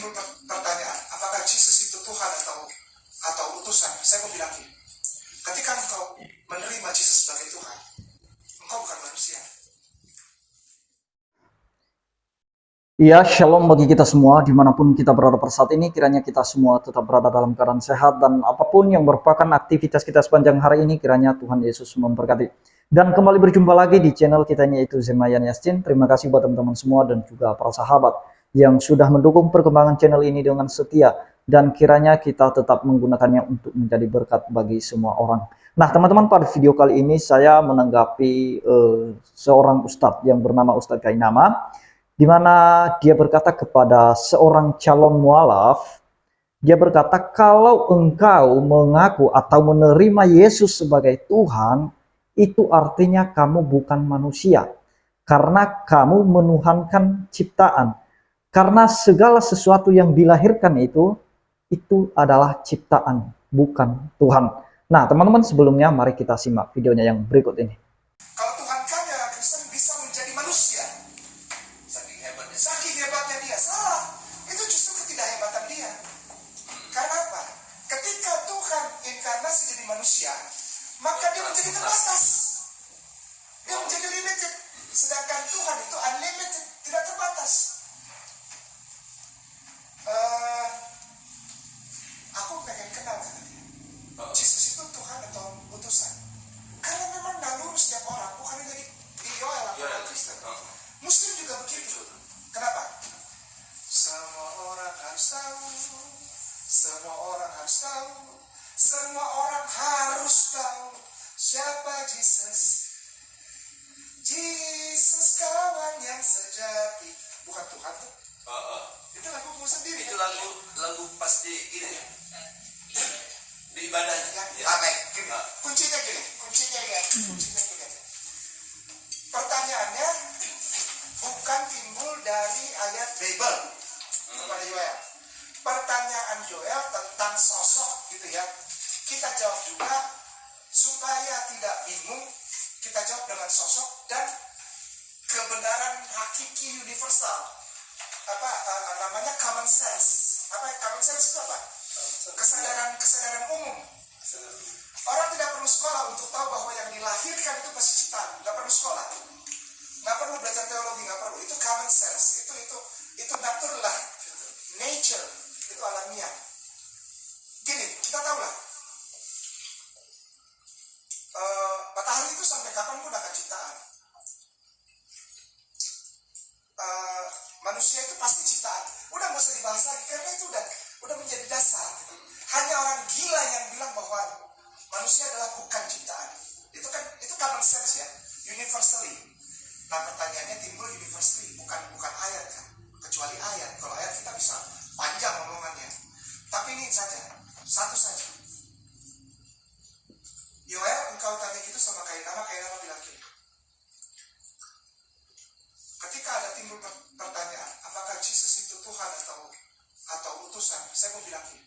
timbul pertanyaan, apakah Yesus itu Tuhan atau utusan? Saya mau bilang gini, ketika engkau menerima Yesus sebagai Tuhan, engkau bukan manusia. Ya, shalom bagi kita semua dimanapun kita berada pada saat ini. Kiranya kita semua tetap berada dalam keadaan sehat, dan apapun yang merupakan aktivitas kita sepanjang hari ini, kiranya Tuhan Yesus memberkati. Dan kembali berjumpa lagi di channel kita ini, yaitu Zemayan Yassin. Terima kasih buat teman-teman semua dan juga para sahabat yang sudah mendukung perkembangan channel ini dengan setia, dan kiranya kita tetap menggunakannya untuk menjadi berkat bagi semua orang. Nah teman-teman, pada video kali ini saya menanggapi seorang ustadz yang bernama Ustadz Kainama, di mana dia berkata kepada seorang calon mualaf. Dia berkata, kalau engkau mengaku atau menerima Yesus sebagai Tuhan, itu artinya kamu bukan manusia, karena kamu menuhankan ciptaan. Karena segala sesuatu yang dilahirkan itu adalah ciptaan, bukan Tuhan. Nah teman-teman, sebelumnya mari kita simak videonya yang berikut ini. Kalau Tuhan kami orang Kristen bisa menjadi manusia, saking hebatnya dia. Salah, itu justru ketidakhebatan dia. Karena apa? Ketika Tuhan inkarnasi jadi manusia, maka dia menjadi terbatas, dia menjadi limited. Sedangkan Tuhan itu unlimited, tidak terbatas. Aku pengen kenal kata dia, Yesus itu Tuhan atau utusan? Karena memang naluri setiap orang, bukan dari Yoel atau Kristen. Muslim juga begitu. Kenapa? Semua orang harus tahu, semua orang harus tahu, semua orang harus tahu siapa Yesus. Yesus kawan yang sejati. Bukan Tuhan tuh. Itu lagumu sendiri. Itu lagu pas di ini ya. Di ibadahnya. Gini. Kuncinya gini. Pertanyaannya bukan timbul dari ayat Bible kepada Yoel. Pertanyaan Yoel tentang sosok gitu ya. Kita jawab juga supaya tidak bingung. Kita jawab dengan sosok dan kebenaran hakiki universal. Namanya common sense. Common sense itu apa? Kesadaran umum. Orang tidak perlu sekolah untuk tahu bahwa yang dilahirkan itu pasti ciptaan. Nggak perlu sekolah, nggak perlu belajar teologi, nggak perlu. Itu common sense. Itu natural, nature, itu alamiah. Gini, kita tahu lah, matahari itu sampai kapan pun akan ciptaan. Manusia itu pasti ciptaan. Udah nggak usah dibahas lagi, karena itu udah menjadi dasar. Hanya orang gila yang bilang bahwa manusia adalah bukan ciptaan. Itu common sense ya, universally. Nah pertanyaannya timbul universally, bukan ayat kan? Kecuali ayat. Kalau ayat kita bisa panjang omongannya. Tapi ini saja, satu saja. Yoel, engkau tanya gitu sama Kainama bilang gini. Ketika ada timbul pertanyaan, apakah Yesus itu Tuhan atau utusan? Saya mau bilang gini.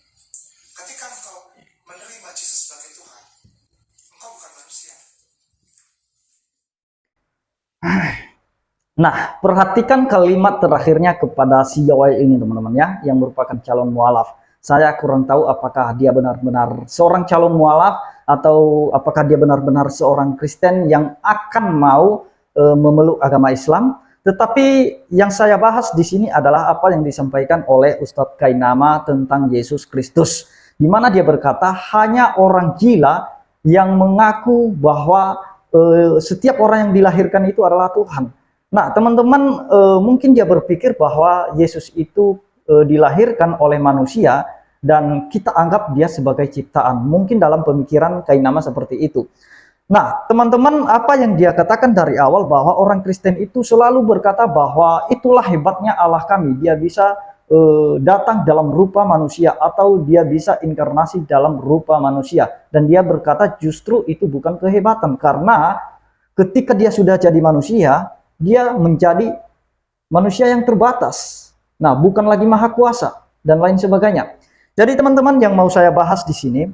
Ketika engkau menerima Yesus sebagai Tuhan, engkau bukan manusia. Nah, perhatikan kalimat terakhirnya kepada si Yoel ini teman-teman ya, yang merupakan calon mualaf. Saya kurang tahu apakah dia benar-benar seorang calon mualaf atau apakah dia benar-benar seorang Kristen yang akan mau memeluk agama Islam. Tetapi yang saya bahas di sini adalah apa yang disampaikan oleh Ustadz Kainama tentang Yesus Kristus, di mana dia berkata hanya orang gila yang mengaku bahwa setiap orang yang dilahirkan itu adalah Tuhan. Nah teman-teman, mungkin dia berpikir bahwa Yesus itu dilahirkan oleh manusia dan kita anggap dia sebagai ciptaan. Mungkin dalam pemikiran Kainama seperti itu. Nah teman-teman, apa yang dia katakan dari awal bahwa orang Kristen itu selalu berkata bahwa itulah hebatnya Allah kami. Dia bisa datang dalam rupa manusia atau dia bisa inkarnasi dalam rupa manusia. Dan dia berkata justru itu bukan kehebatan, karena ketika dia sudah jadi manusia, dia menjadi manusia yang terbatas. Nah, bukan lagi maha kuasa dan lain sebagainya. Jadi teman-teman, yang mau saya bahas di sini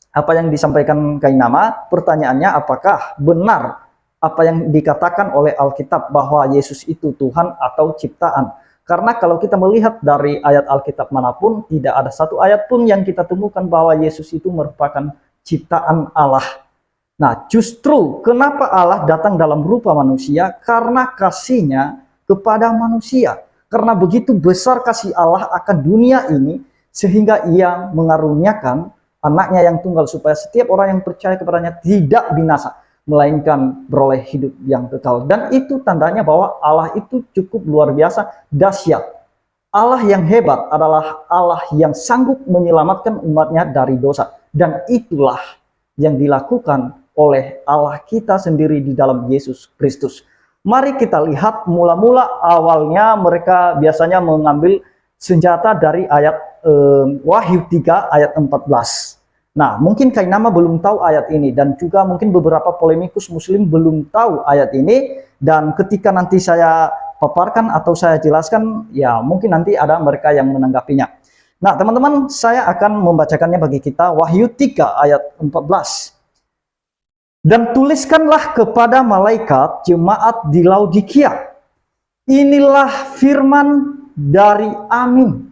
apa yang disampaikan Kainama, pertanyaannya apakah benar apa yang dikatakan oleh Alkitab bahwa Yesus itu Tuhan atau ciptaan? Karena kalau kita melihat dari ayat Alkitab manapun, tidak ada satu ayat pun yang kita temukan bahwa Yesus itu merupakan ciptaan Allah. Nah, justru kenapa Allah datang dalam rupa manusia? Karena kasih-Nya kepada manusia. Karena begitu besar kasih Allah akan dunia ini, sehingga Ia mengaruniakan anaknya yang tunggal, supaya setiap orang yang percaya kepadanya tidak binasa, melainkan beroleh hidup yang kekal. Dan itu tandanya bahwa Allah itu cukup luar biasa, dahsyat. Allah yang hebat adalah Allah yang sanggup menyelamatkan umatnya dari dosa. Dan itulah yang dilakukan oleh Allah kita sendiri di dalam Yesus Kristus. Mari kita lihat mula-mula awalnya mereka biasanya mengambil senjata dari ayat Wahyu 3 ayat 14. Nah, mungkin Kainama belum tahu ayat ini, dan juga mungkin beberapa polemikus muslim belum tahu ayat ini, dan ketika nanti saya paparkan atau saya jelaskan, ya mungkin nanti ada mereka yang menanggapinya. Nah, teman-teman, saya akan membacakannya bagi kita, Wahyu 3 ayat 14. Dan tuliskanlah kepada malaikat jemaat di Laodikia, inilah firman dari Amin,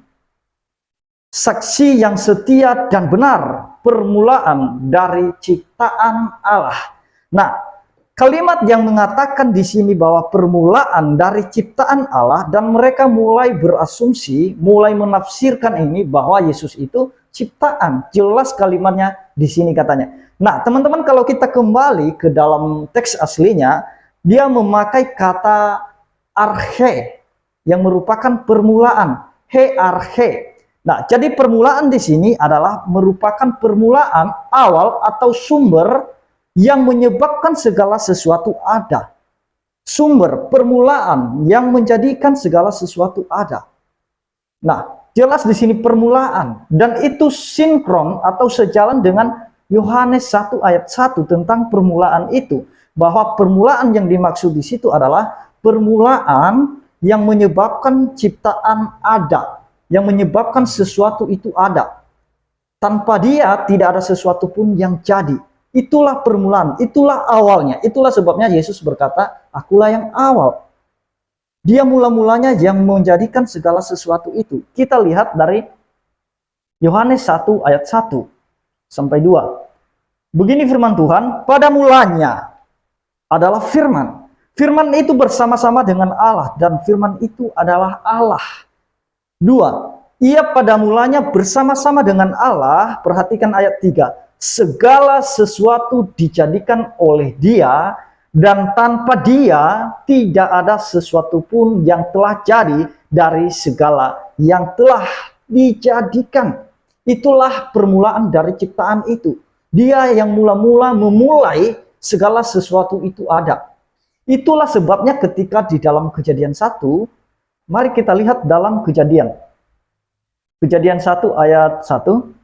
saksi yang setia dan benar, permulaan dari ciptaan Allah. Nah, kalimat yang mengatakan di sini bahwa permulaan dari ciptaan Allah, dan mereka mulai berasumsi, mulai menafsirkan ini bahwa Yesus itu ciptaan. Jelas kalimatnya di sini katanya. Nah, teman-teman, kalau kita kembali ke dalam teks aslinya, dia memakai kata arche yang merupakan permulaan, he arche. Nah, jadi permulaan di sini adalah merupakan permulaan awal atau sumber yang menyebabkan segala sesuatu ada. Sumber, permulaan yang menjadikan segala sesuatu ada. Nah, jelas di sini permulaan, dan itu sinkron atau sejalan dengan Yohanes 1 ayat 1 tentang permulaan itu, bahwa permulaan yang dimaksud di situ adalah permulaan yang menyebabkan ciptaan ada, yang menyebabkan sesuatu itu ada. Tanpa dia tidak ada sesuatu pun yang jadi. Itulah permulaan, itulah awalnya. Itulah sebabnya Yesus berkata, akulah yang awal. Dia mula-mulanya yang menjadikan segala sesuatu itu. Kita lihat dari Yohanes 1 ayat 1 sampai 2. Begini firman Tuhan, pada mulanya adalah firman. Firman itu bersama-sama dengan Allah, dan firman itu adalah Allah. 2. Ia pada mulanya bersama-sama dengan Allah. Perhatikan ayat 3. Segala sesuatu dijadikan oleh Dia, dan tanpa Dia tidak ada sesuatu pun yang telah jadi dari segala yang telah dijadikan. Itulah permulaan dari ciptaan itu. Dia yang mula-mula memulai segala sesuatu itu ada. Itulah sebabnya ketika di dalam Kejadian 1, mari kita lihat dalam Kejadian 1 ayat 1.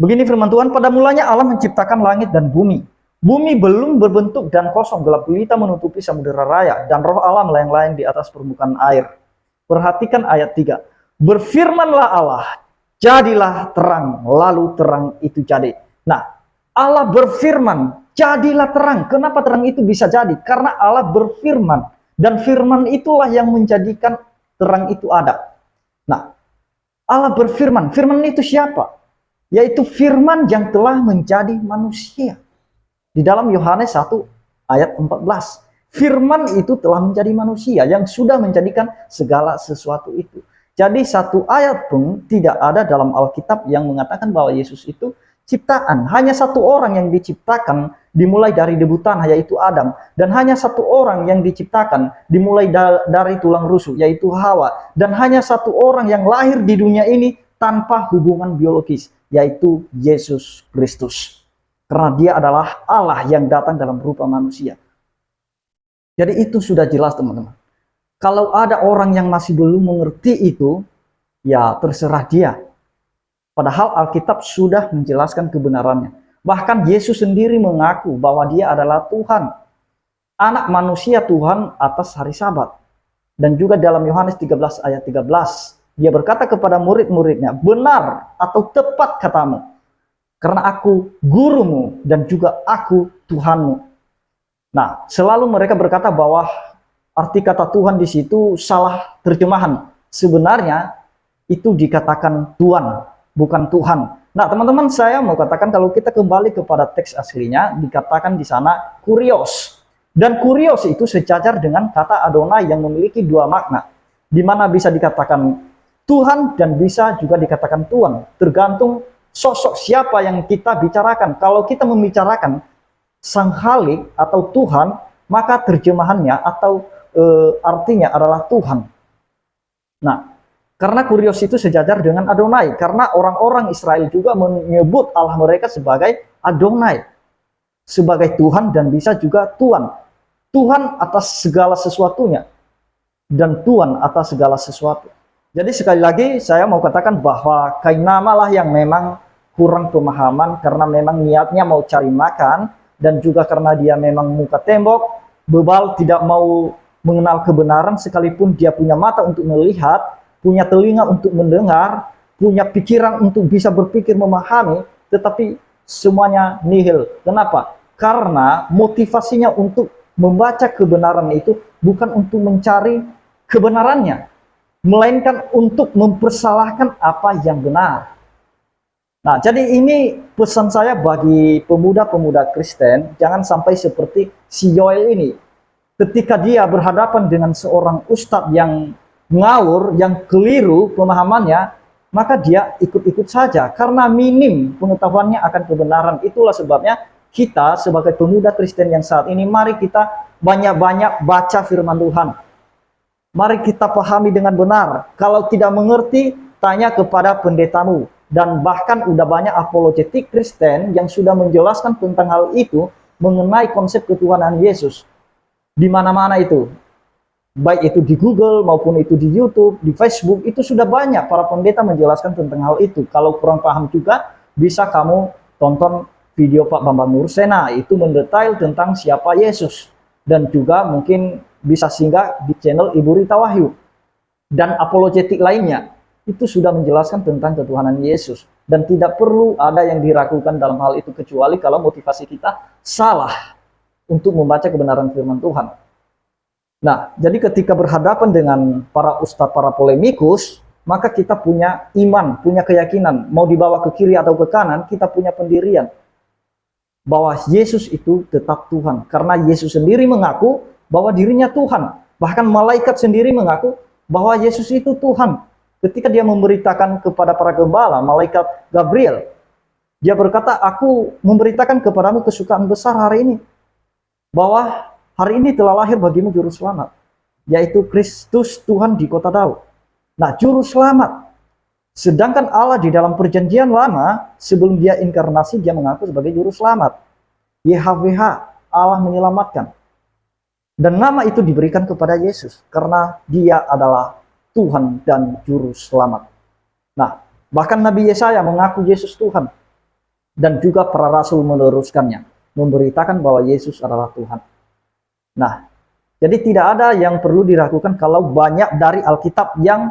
Begini firman Tuhan, pada mulanya Allah menciptakan langit dan bumi. Bumi belum berbentuk dan kosong, gelap gulita menutupi samudera raya, dan roh Allah melayang-layang di atas permukaan air. Perhatikan ayat 3. Berfirmanlah Allah, jadilah terang, lalu terang itu jadi. Nah, Allah berfirman, jadilah terang. Kenapa terang itu bisa jadi? Karena Allah berfirman, dan firman itulah yang menjadikan terang itu ada. Nah, Allah berfirman. Firman itu siapa? Yaitu firman yang telah menjadi manusia. Di dalam Yohanes 1 ayat 14. Firman itu telah menjadi manusia yang sudah menjadikan segala sesuatu itu. Jadi satu ayat pun tidak ada dalam Alkitab yang mengatakan bahwa Yesus itu ciptaan. Hanya satu orang yang diciptakan dimulai dari debu tanah, yaitu Adam. Dan hanya satu orang yang diciptakan dimulai dari tulang rusuk, yaitu Hawa. Dan hanya satu orang yang lahir di dunia ini tanpa hubungan biologis, yaitu Yesus Kristus. Karena dia adalah Allah yang datang dalam rupa manusia. Jadi itu sudah jelas, teman-teman. Kalau ada orang yang masih belum mengerti itu, ya terserah dia. Padahal Alkitab sudah menjelaskan kebenarannya. Bahkan Yesus sendiri mengaku bahwa dia adalah Tuhan. Anak manusia Tuhan atas hari Sabat. Dan juga dalam Yohanes 13 ayat 13. Dia berkata kepada murid-muridnya, benar atau tepat katamu. Karena aku gurumu dan juga aku Tuhanmu. Nah, selalu mereka berkata bahwa arti kata Tuhan di situ salah terjemahan. Sebenarnya itu dikatakan Tuhan, bukan Tuhan. Nah, teman-teman, saya mau katakan kalau kita kembali kepada teks aslinya, dikatakan di sana kurios. Dan kurios itu sejajar dengan kata Adonai yang memiliki dua makna. Di mana bisa dikatakan Tuhan dan bisa juga dikatakan Tuhan. Tergantung sosok siapa yang kita bicarakan. Kalau kita membicarakan Sang Khalik atau Tuhan, maka terjemahannya atau artinya adalah Tuhan. Nah, karena kurios itu sejajar dengan Adonai. Karena orang-orang Israel juga menyebut Allah mereka sebagai Adonai. Sebagai Tuhan dan bisa juga Tuhan. Tuhan atas segala sesuatunya. Dan Tuhan atas segala sesuatu. Jadi sekali lagi saya mau katakan bahwa Kainama lah yang memang kurang pemahaman. Karena memang niatnya mau cari makan. Dan juga karena dia memang muka tembok. Bebal tidak mau mengenal kebenaran sekalipun dia punya mata untuk melihat. Punya telinga untuk mendengar, punya pikiran untuk bisa berpikir memahami, tetapi semuanya nihil. Kenapa? Karena motivasinya untuk membaca kebenaran itu bukan untuk mencari kebenarannya, melainkan untuk mempersalahkan apa yang benar. Nah, jadi ini pesan saya bagi pemuda-pemuda Kristen, jangan sampai seperti si Yoel ini. Ketika dia berhadapan dengan seorang ustadz yang ngawur, yang keliru pemahamannya, maka dia ikut-ikut saja karena minim pengetahuannya akan kebenaran. Itulah sebabnya kita sebagai pemuda Kristen yang saat ini, mari kita banyak-banyak baca firman Tuhan. Mari kita pahami dengan benar. Kalau tidak mengerti, tanya kepada pendetamu. Dan bahkan udah banyak apologetik Kristen yang sudah menjelaskan tentang hal itu mengenai konsep ketuhanan Yesus. Di mana-mana itu. Baik itu di Google maupun itu di YouTube, di Facebook, itu sudah banyak para pendeta menjelaskan tentang hal itu. Kalau kurang paham juga, bisa kamu tonton video Pak Bambang Nursena, itu mendetail tentang siapa Yesus. Dan juga mungkin bisa singgah di channel Ibu Rita Wahyu. Dan apologetik lainnya, itu sudah menjelaskan tentang ketuhanan Yesus. Dan tidak perlu ada yang diragukan dalam hal itu, kecuali kalau motivasi kita salah untuk membaca kebenaran firman Tuhan. Nah, jadi ketika berhadapan dengan para ustadz, para polemikus, maka kita punya iman, punya keyakinan. Mau dibawa ke kiri atau ke kanan, kita punya pendirian. Bahwa Yesus itu tetap Tuhan. Karena Yesus sendiri mengaku bahwa dirinya Tuhan. Bahkan malaikat sendiri mengaku bahwa Yesus itu Tuhan. Ketika dia memberitakan kepada para gembala, malaikat Gabriel, dia berkata, aku memberitakan kepadamu kesukaan besar hari ini. Bahwa hari ini telah lahir bagimu juru selamat, yaitu Kristus Tuhan di kota Daud. Nah, juru selamat. Sedangkan Allah di dalam perjanjian lama, sebelum dia inkarnasi, dia mengaku sebagai juru selamat. YHWH, Allah menyelamatkan. Dan nama itu diberikan kepada Yesus, karena dia adalah Tuhan dan juru selamat. Nah, bahkan Nabi Yesaya mengaku Yesus Tuhan. Dan juga para rasul meneruskannya, memberitakan bahwa Yesus adalah Tuhan. Nah, jadi tidak ada yang perlu diragukan kalau banyak dari Alkitab yang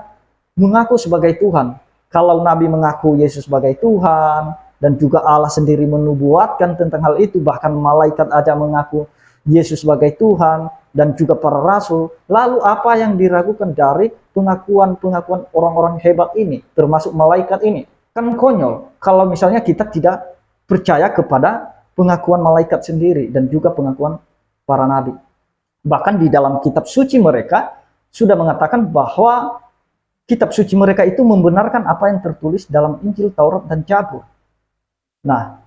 mengaku sebagai Tuhan. Kalau Nabi mengaku Yesus sebagai Tuhan, dan juga Allah sendiri menubuatkan tentang hal itu, bahkan malaikat aja mengaku Yesus sebagai Tuhan, dan juga para rasul. Lalu apa yang diragukan dari pengakuan-pengakuan orang-orang hebat ini, termasuk malaikat ini? Kan konyol kalau misalnya kita tidak percaya kepada pengakuan malaikat sendiri, dan juga pengakuan para nabi. Bahkan di dalam kitab suci mereka sudah mengatakan bahwa kitab suci mereka itu membenarkan apa yang tertulis dalam Injil, Taurat, dan Zabur. Nah,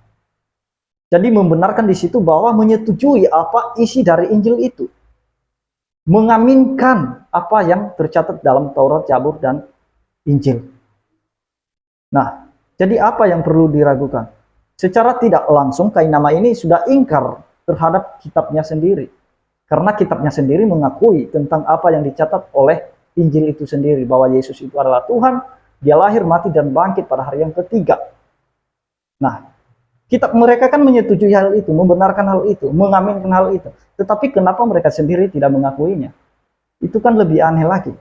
jadi membenarkan di situ bahwa menyetujui apa isi dari Injil itu. Mengaminkan apa yang tercatat dalam Taurat, Zabur, dan Injil. Nah, jadi apa yang perlu diragukan? Secara tidak langsung Kainama ini sudah ingkar terhadap kitabnya sendiri. Karena kitabnya sendiri mengakui tentang apa yang dicatat oleh Injil itu sendiri. Bahwa Yesus itu adalah Tuhan, dia lahir, mati, dan bangkit pada hari yang ketiga. Nah, kitab mereka kan menyetujui hal itu, membenarkan hal itu, mengaminkan hal itu. Tetapi kenapa mereka sendiri tidak mengakuinya? Itu kan lebih aneh lagi.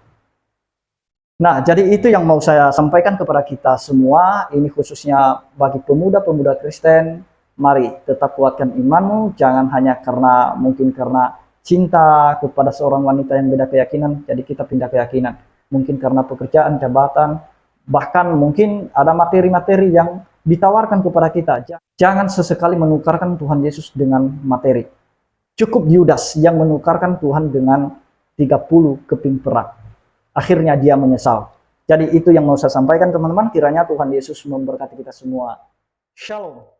Nah, jadi itu yang mau saya sampaikan kepada kita semua. Ini khususnya bagi pemuda-pemuda Kristen. Mari tetap kuatkan imanmu, jangan hanya karena mungkin karena cinta kepada seorang wanita yang beda keyakinan, jadi kita pindah keyakinan. Mungkin karena pekerjaan, jabatan, bahkan mungkin ada materi-materi yang ditawarkan kepada kita. Jangan sesekali menukarkan Tuhan Yesus dengan materi. Cukup Yudas yang menukarkan Tuhan dengan 30 keping perak. Akhirnya dia menyesal. Jadi itu yang mau saya sampaikan teman-teman. Kiranya Tuhan Yesus memberkati kita semua. Shalom.